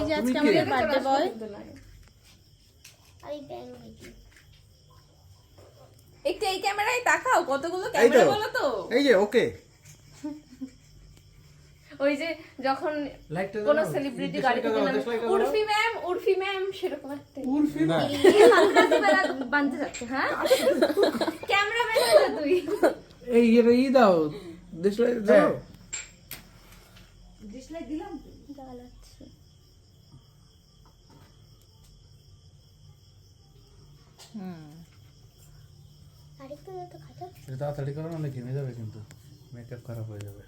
যে আজকে আমাদের বার্থডে বয়। একটু এই ক্যামেরায় তাকাও, কতগুলো ক্যামেরা বলো তো। এই যে ওকে ওই যে যখন কোন সেলিব্রিটি গাড়িতে উর্ফি ম্যাম সেরকম একটা বানতে যাচ্ছে। হ্যাঁ ক্যামেরাম্যান হলো তুই। এই ই দাও ডিসলাইক দাও। ডিসলাইক দিলাম তো। তাড়াতাড়ি করো না, ঘেমে যাবে কিন্তু মেকআপ খারাপ হয়ে যাবে।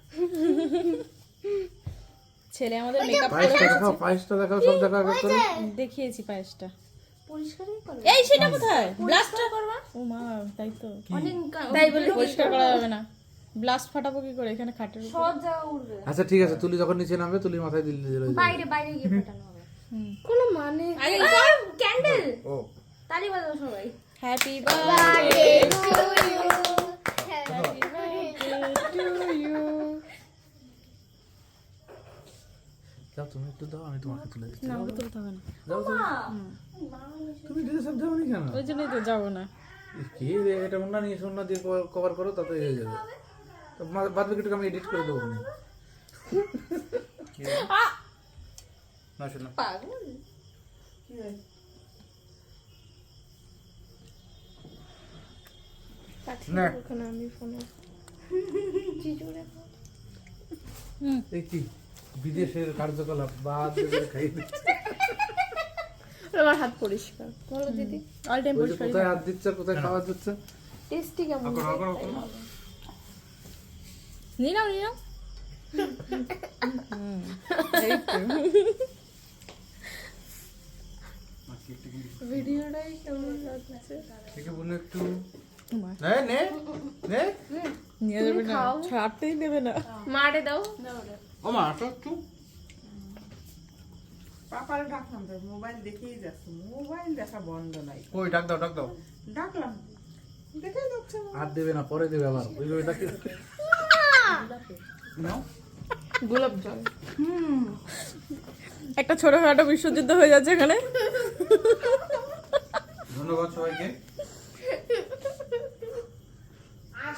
ছেলে আমাদের মেকআপ পায়েসটা দেখাও, পায়েসটা দেখাও, সব দেখা আগে করে দেখিয়েছি পায়েসটা। পরিষ্কারই করো। এই সেটা কোথায় ব্লাস্ট করবা? ও মা তাই তো, তাই বলে পরিষ্কার করা যাবে না। ব্লাস্ট ফাটাবো কি করে এখানে খাটের উপর? সব জায়গা উড়বে। আচ্ছা ঠিক আছে, তুলি যখন নিচে নামবে তুলি মাথায় দিলে দিলে বাইরে বাইরে গিয়ে ফাটানো হবে। কোনো মানে ক্যান্ডেল। ও তালি বাজাও সবাই। হ্যাপি বার্থডে টু ইউ, যাও তুমি একটু দাও, আমি তোমাকে তুলে দিচ্ছি। না আমাকে তুলতে হবে না, যাও তুমি ড্রেস আপ যাও নি কেন? ওই জন্যই তো যাবো না। কি রে, এটা মুন্না নিয়ে সোনা দিয়ে কভার করো, তাতে হয়ে যাবে। তো বাদ বাকিটুকু আমি এডিট করে দেবো। না শোনো পাগল। না ওখানে আমি ফোনে জিজুরে এই কি বিদেশের কার্যকলাপ বাদ দিয়ে খাই দিচ্ছে। আমার হাত পরিষ্কার বলো দিদি। অল টাইম ওই যে পরিষ্কার। কোথায় হাত দিচ্ছে, কোথায় খাওয়া দিচ্ছে। টেস্টি কেমন? নিয়ে নাও নিয়ে নাও। ভিডিওটাই কেমন লাগছে? ঠিক বলে একটু নে নে নে নিয়ে যাবে না, ছাড়তেই দেবে না। মারে দাও। ও মা আসো একটু। পাপারে ডাকলাম তো, মোবাইল দেখেই যাচ্ছে, মোবাইল দেখা বন্ধ নাই। ওই ডাক দাও, ডাক দাও। ডাকলাম দেখেই যাচ্ছে না। হাত দেবে না, পরে দেবে আবার। ওই ডাকে নাও। গোলাপ জল। একটা ছোটখাটো বিশ্বযুদ্ধ হয়ে যাচ্ছে এখানে। ধন্যবাদ সবাইকে।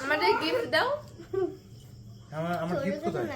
আমাদের গিফট দাও। আমার গিফট কোথায়?